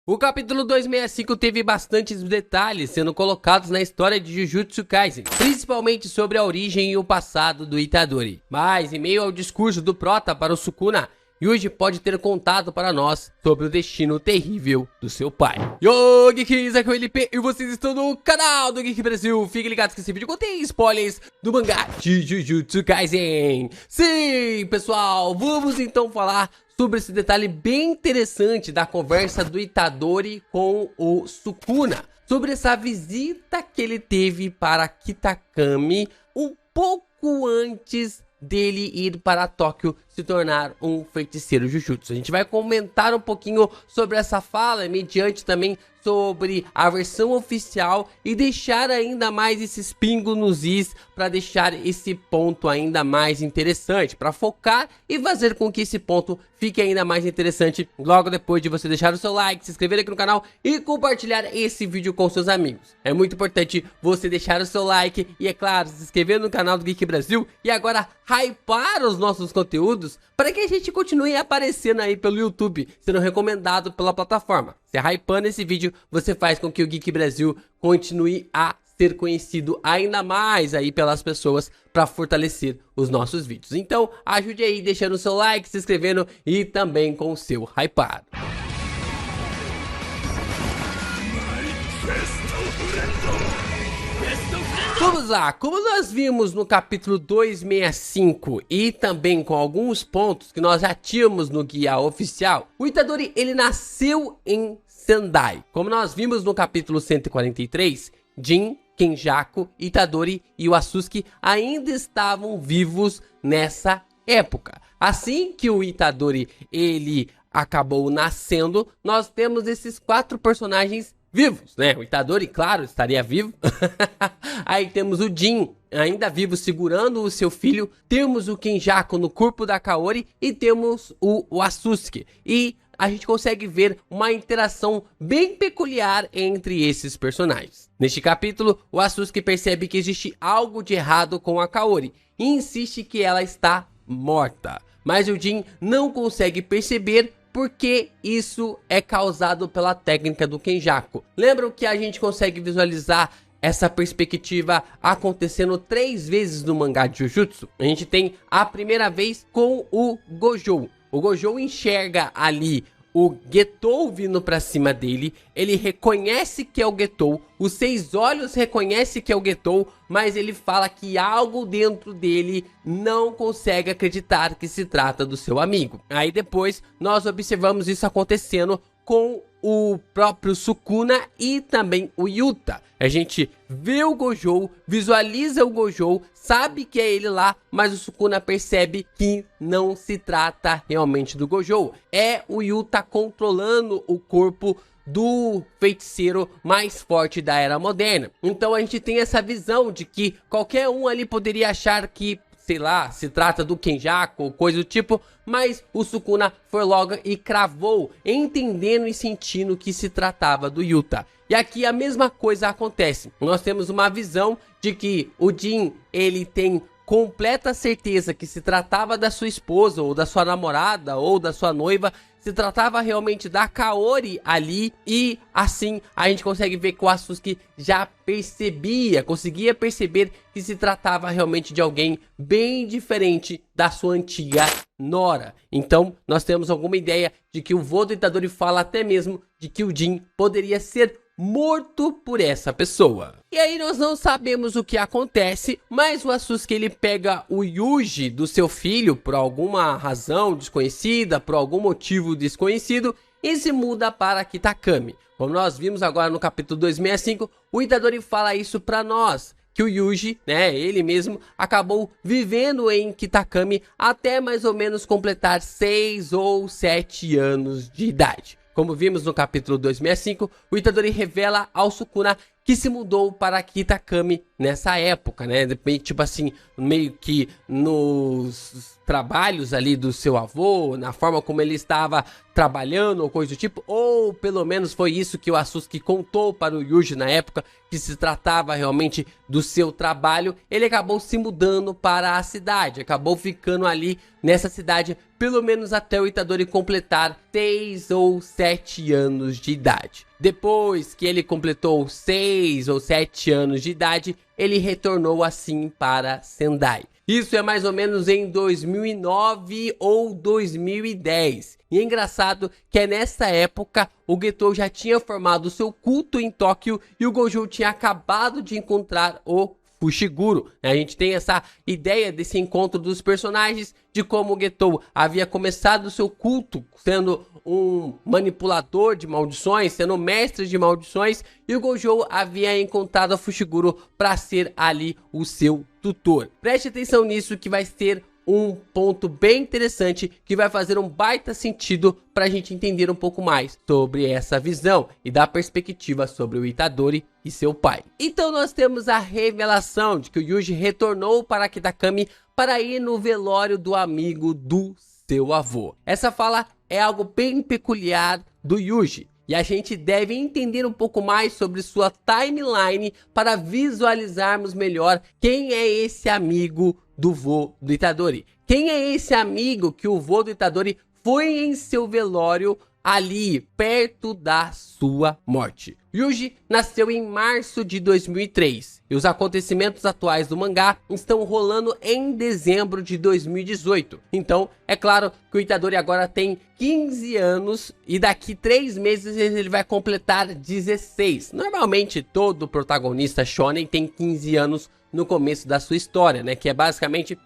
O capítulo 265 teve bastantes detalhes sendo colocados na história de Jujutsu Kaisen, principalmente sobre a origem e o passado do Itadori. Mas, em meio ao discurso do Prota para o Sukuna, Yuji pode ter contado para nós sobre o destino terrível do seu pai. Yo, Geeks, aqui é o LP e vocês estão no canal do Geek Brasil. Fiquem ligados que esse vídeo contém spoilers do mangá de Jujutsu Kaisen. Sim, pessoal, vamos então falar sobre esse detalhe bem interessante da conversa do Itadori com o Sukuna, sobre essa visita que ele teve para Kitakami um pouco antes dele ir para Tóquio se tornar um feiticeiro Jujutsu. A gente vai comentar um pouquinho sobre essa fala, mediante também sobre a versão oficial e deixar ainda mais esses pingos nos is para deixar esse ponto ainda mais interessante, para focar e fazer com que esse ponto fique ainda mais interessante logo depois de você deixar o seu like, se inscrever aqui no canal e compartilhar esse vídeo com seus amigos. É muito importante você deixar o seu like e, é claro, se inscrever no canal do Geek Brasil e agora hypar os nossos conteúdos para que a gente continue aparecendo aí pelo YouTube, sendo recomendado pela plataforma. Se hypando esse vídeo, você faz com que o Geek Brasil continue a ser conhecido ainda mais aí pelas pessoas para fortalecer os nossos vídeos. Então, ajude aí deixando o seu like, se inscrevendo e também com o seu hypado. Vamos lá, como nós vimos no capítulo 265 e também com alguns pontos que nós já tínhamos no guia oficial, o Itadori ele nasceu em Sendai. Como nós vimos no capítulo 143, Jin, Kenjaku, Itadori e o Asusuke ainda estavam vivos nessa época. Assim que o Itadori ele acabou nascendo, nós temos esses 4 personagens vivos, né? O Itadori, claro, estaria vivo. Aí temos o Jin, ainda vivo, segurando o seu filho. Temos o Kenjaku no corpo da Kaori e temos o Asusuke. E a gente consegue ver uma interação bem peculiar entre esses personagens. Neste capítulo, o Asusuke percebe que existe algo de errado com a Kaori e insiste que ela está morta. Mas o Jin não consegue perceber porque isso é causado pela técnica do Kenjaku. Lembram que a gente consegue visualizar essa perspectiva acontecendo 3 vezes no mangá de Jujutsu? A gente tem a primeira vez com o Gojo. O Gojo enxerga ali o Getou vindo pra cima dele, ele reconhece que é o Getou, os 6 olhos reconhecem que é o Getou, mas ele fala que algo dentro dele não consegue acreditar que se trata do seu amigo. Aí depois nós observamos isso acontecendo com o próprio Sukuna e também o Yuta. A gente vê o Gojo, visualiza o Gojo, sabe que é ele lá, mas o Sukuna percebe que não se trata realmente do Gojo. É o Yuta controlando o corpo do feiticeiro mais forte da era moderna. Então a gente tem essa visão de que qualquer um ali poderia achar que, sei lá, se trata do Kenjaku ou coisa do tipo, mas o Sukuna foi logo e cravou, entendendo e sentindo que se tratava do Yuta. E aqui a mesma coisa acontece. Nós temos uma visão de que o Jin, ele tem completa certeza que se tratava da sua esposa, ou da sua namorada, ou da sua noiva, se tratava realmente da Kaori ali, e assim a gente consegue ver que o Asusuke já conseguia perceber que se tratava realmente de alguém bem diferente da sua antiga nora. Então nós temos alguma ideia de que o vô do Itadori fala até mesmo de que o Jin poderia ser morto por essa pessoa. E aí nós não sabemos o que acontece, mas o Asusuke ele pega o Yuji do seu filho por alguma razão desconhecida, por algum motivo desconhecido, e se muda para Kitakami. Como nós vimos agora no capítulo 265, o Itadori fala isso para nós, que o Yuji, né, ele mesmo, acabou vivendo em Kitakami até mais ou menos completar 6 ou 7 anos de idade. Como vimos no capítulo 265, o Itadori revela ao Sukuna que se mudou para Kitakami nessa época, né? Tipo assim, meio que nos trabalhos ali do seu avô, na forma como ele estava trabalhando ou coisa do tipo, ou pelo menos foi isso que o Asusuke contou para o Yuji na época, que se tratava realmente do seu trabalho. Ele acabou se mudando para a cidade, acabou ficando ali nessa cidade pelo menos até o Itadori completar 6 ou 7 anos de idade. Depois que ele completou 6 ou 7 anos de idade, ele retornou assim para Sendai. Isso é mais ou menos em 2009 ou 2010. E é engraçado que é nessa época o Getou já tinha formado seu culto em Tóquio e o Gojo tinha acabado de encontrar o Fushiguro. A gente tem essa ideia desse encontro dos personagens, de como o Getou havia começado seu culto sendo um manipulador de maldições, sendo mestre de maldições, e o Gojo havia encontrado o Fushiguro para ser ali o seu tutor. Preste atenção nisso, que vai ser um ponto bem interessante, que vai fazer um baita sentido para a gente entender um pouco mais sobre essa visão e dar perspectiva sobre o Itadori e seu pai. Então nós temos a revelação de que o Yuji retornou para Kitakami para ir no velório do amigo do seu avô. Essa fala é algo bem peculiar do Yuji, e a gente deve entender um pouco mais sobre sua timeline para visualizarmos melhor quem é esse amigo do vô do Itadori. Quem é esse amigo que o vô do Itadori foi em seu velório ali perto da sua morte? Yuji nasceu em março de 2003 e os acontecimentos atuais do mangá estão rolando em dezembro de 2018. Então, é claro que o Itadori agora tem 15 anos e daqui 3 meses ele vai completar 16. Normalmente, todo protagonista shonen tem 15 anos no começo da sua história, né? Que é basicamente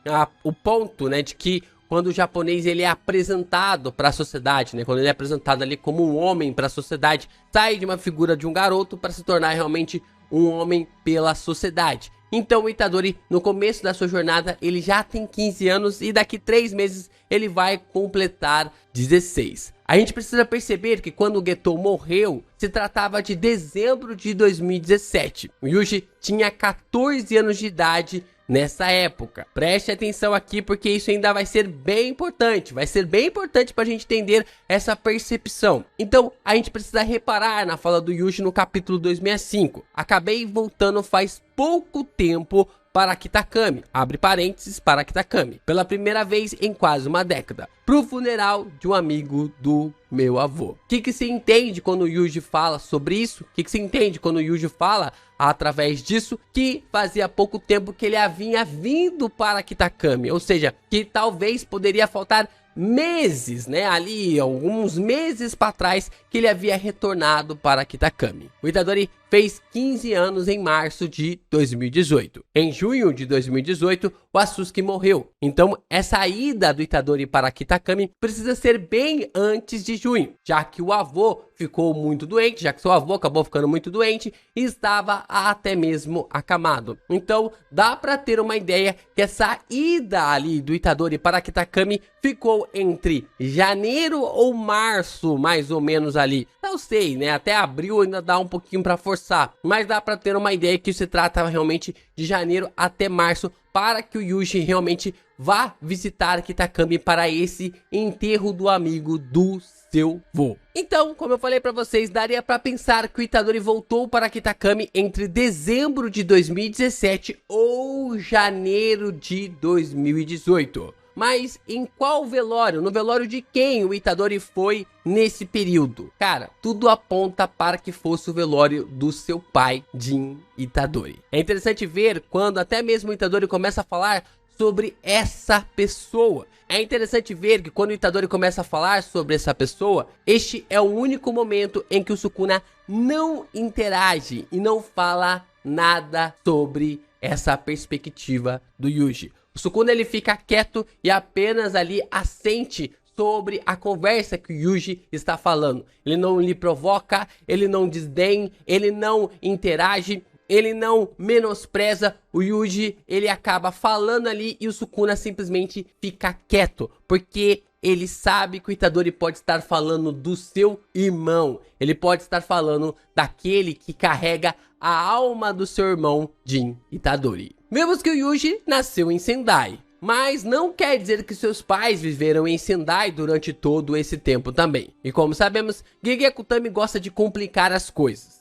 o ponto, né, de que quando o japonês ele é apresentado para a sociedade, né? Quando ele é apresentado ali como um homem para a sociedade, sai de uma figura de um garoto para se tornar realmente um homem pela sociedade. Então o Itadori, no começo da sua jornada, ele já tem 15 anos e daqui 3 meses ele vai completar 16. A gente precisa perceber que quando o Getou morreu, se tratava de dezembro de 2017. O Yuji tinha 14 anos de idade nessa época. Preste atenção aqui, porque isso ainda vai ser bem importante. Vai ser bem importante para a gente entender essa percepção. Então, a gente precisa reparar na fala do Yuji no capítulo 265. Acabei voltando faz pouco tempo para Kitakami, abre parênteses, para Kitakami, pela primeira vez em quase uma década, pro funeral de um amigo do meu avô. O que se entende quando o Yuji fala sobre isso? O que se entende quando o Yuji fala através disso? Que fazia pouco tempo que ele havia vindo para Kitakami, ou seja, que talvez poderia faltar meses, né, ali alguns meses para trás, que ele havia retornado para Kitakami. O Itadori fez 15 anos em março de 2018. Em junho de 2018, o Asusuke morreu. Então, essa ida do Itadori para Kitakami precisa ser bem antes de junho, já que o avô ficou muito doente, já que seu avô acabou ficando muito doente e estava até mesmo acamado. Então, dá para ter uma ideia que essa ida ali do Itadori para Kitakami ficou entre janeiro ou março, mais ou menos ali. Não sei, né? Até abril ainda dá um pouquinho para forçar, mas dá para ter uma ideia que se trata realmente de janeiro até março, para que o Yuji realmente vá visitar Kitakami para esse enterro do amigo do seu vô. Então, como eu falei para vocês, daria para pensar que o Itadori voltou para Kitakami entre dezembro de 2017 ou janeiro de 2018. Mas em qual velório? No velório de quem o Itadori foi nesse período? Cara, tudo aponta para que fosse o velório do seu pai, Jin Itadori. É interessante ver quando até mesmo o Itadori começa a falar sobre essa pessoa. É interessante ver que quando o Itadori começa a falar sobre essa pessoa, este é o único momento em que o Sukuna não interage e não fala nada sobre essa perspectiva do Yuji. O Sukuna ele fica quieto e apenas ali assente sobre a conversa que o Yuji está falando. Ele não lhe provoca, ele não desdém, ele não interage, ele não menospreza. O Yuji ele acaba falando ali e o Sukuna simplesmente fica quieto, porque ele sabe que o Itadori pode estar falando do seu irmão. Ele pode estar falando daquele que carrega a alma do seu irmão, Jin Itadori. Vemos que o Yuji nasceu em Sendai, mas não quer dizer que seus pais viveram em Sendai durante todo esse tempo também. E como sabemos, Gege Akutami gosta de complicar as coisas.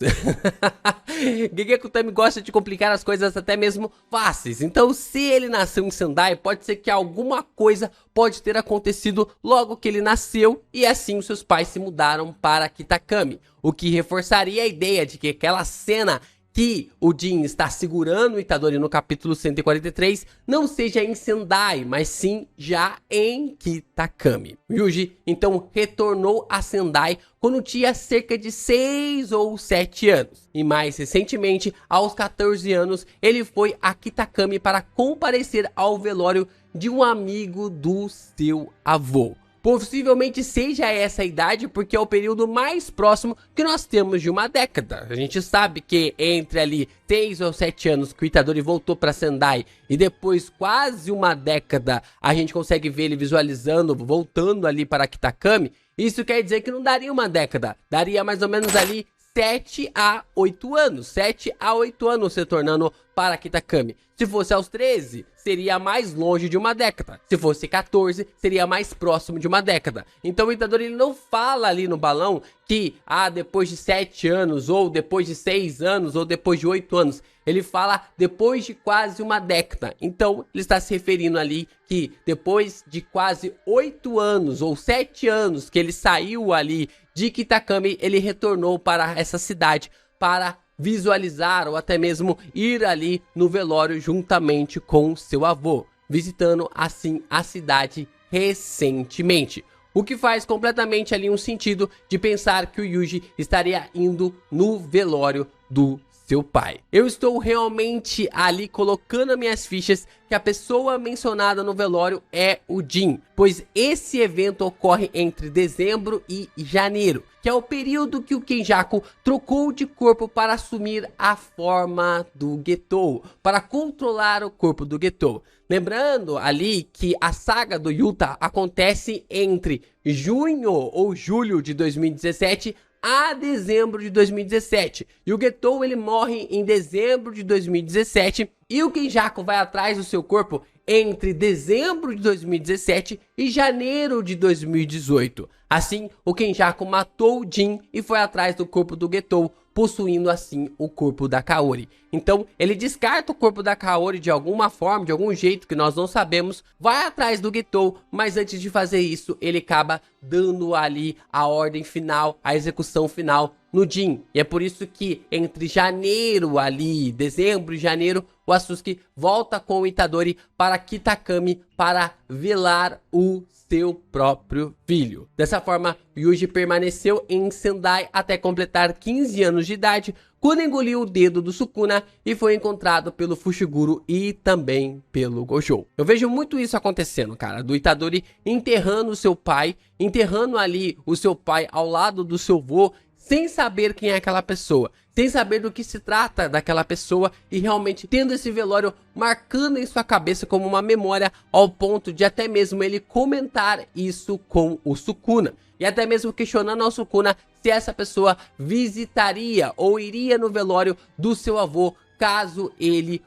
Gege Akutami gosta de complicar as coisas até mesmo fáceis. Então, se ele nasceu em Sendai, pode ser que alguma coisa pode ter acontecido logo que ele nasceu e assim os seus pais se mudaram para Kitakami. O que reforçaria a ideia de que aquela cena que o Jin está segurando o Itadori no capítulo 143 não seja em Sendai, mas sim já em Kitakami. Yuji então retornou a Sendai quando tinha cerca de 6 ou 7 anos. E mais recentemente, aos 14 anos, ele foi a Kitakami para comparecer ao velório de um amigo do seu avô. Possivelmente seja essa a idade porque é o período mais próximo que nós temos de uma década. A gente sabe que entre ali 6 ou 7 anos que o Itadori voltou para Sendai e depois quase uma década a gente consegue ver ele visualizando, voltando ali para Kitakami. Isso quer dizer que não daria uma década, daria mais ou menos ali 7 a 8 anos, 7 a 8 anos se tornando para Kitakami. Se fosse aos 13, seria mais longe de uma década. Se fosse 14, seria mais próximo de uma década. Então o Itadori ele não fala ali no balão que depois de 7 anos, ou depois de 6 anos, ou depois de 8 anos. Ele fala depois de quase uma década. Então ele está se referindo ali que depois de quase 8 anos, ou 7 anos que ele saiu ali de Kitakami, ele retornou para essa cidade para visualizar ou até mesmo ir ali no velório juntamente com seu avô, visitando assim a cidade recentemente. O que faz completamente ali um sentido de pensar que o Yuji estaria indo no velório do seu pai. Eu estou realmente ali colocando as minhas fichas que a pessoa mencionada no velório é o Jin, pois esse evento ocorre entre dezembro e janeiro, que é o período que o Kenjaku trocou de corpo para assumir a forma do Getou, para controlar o corpo do Getou. Lembrando ali que a saga do Yuta acontece entre junho ou julho de 2017 a dezembro de 2017. E o Getou ele morre em dezembro de 2017 e o Kenjaku vai atrás do seu corpo entre dezembro de 2017 e janeiro de 2018. Assim, o Kenjaku matou o Jin e foi atrás do corpo do Getou, possuindo assim o corpo da Kaori. Então, ele descarta o corpo da Kaori de alguma forma, de algum jeito que nós não sabemos, vai atrás do Getou, mas antes de fazer isso, ele acaba dando ali a ordem final, a execução final no Jin. E é por isso que entre janeiro ali, dezembro e janeiro, o Asusuke volta com o Itadori para Kitakami para velar o seu próprio filho. Dessa forma, Yuji permaneceu em Sendai até completar 15 anos de idade, quando engoliu o dedo do Sukuna e foi encontrado pelo Fushiguro e também pelo Gojo. Eu vejo muito isso acontecendo, cara, do Itadori enterrando o seu pai, enterrando ali o seu pai ao lado do seu vô, sem saber quem é aquela pessoa, sem saber do que se trata daquela pessoa e realmente tendo esse velório marcando em sua cabeça como uma memória ao ponto de até mesmo ele comentar isso com o Sukuna. E até mesmo questionando ao Sukuna se essa pessoa visitaria ou iria no velório do seu avô caso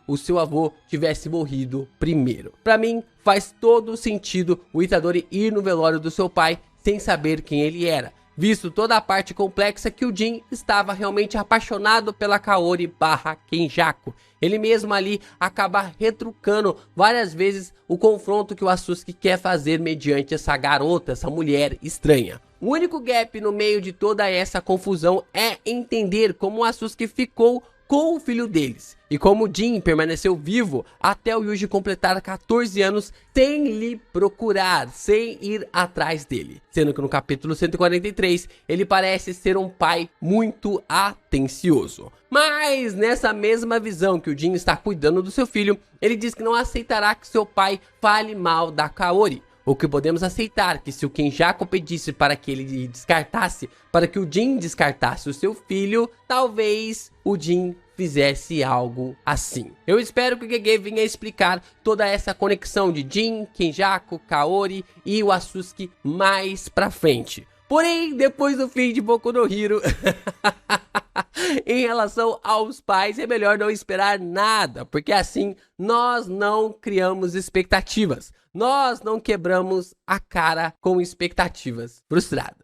o seu avô, tivesse morrido primeiro. Pra mim, faz todo sentido o Itadori ir no velório do seu pai sem saber quem ele era, visto toda a parte complexa que o Jin estava realmente apaixonado pela Kaori / Kenjaku. Ele mesmo ali acaba retrucando várias vezes o confronto que o Asusuke quer fazer mediante essa garota, essa mulher estranha. O único gap no meio de toda essa confusão é entender como o Asusuke ficou com o filho deles, e como o Jin permaneceu vivo até o Yuji completar 14 anos sem lhe procurar, sem ir atrás dele. Sendo que no capítulo 143, ele parece ser um pai muito atencioso. Mas nessa mesma visão que o Jin está cuidando do seu filho, ele diz que não aceitará que seu pai fale mal da Kaori. O que podemos aceitar que se o Kenjaku pedisse para que ele descartasse, para que o Jin descartasse o seu filho, talvez o Jin fizesse algo assim. Eu espero que o Gege venha explicar toda essa conexão de Jin, Kenjaku, Kaori e o Asusuke mais pra frente. Porém, depois do fim de Boku no Hero, em relação aos pais, é melhor não esperar nada, porque assim nós não criamos expectativas. Nós não quebramos a cara com expectativas frustradas.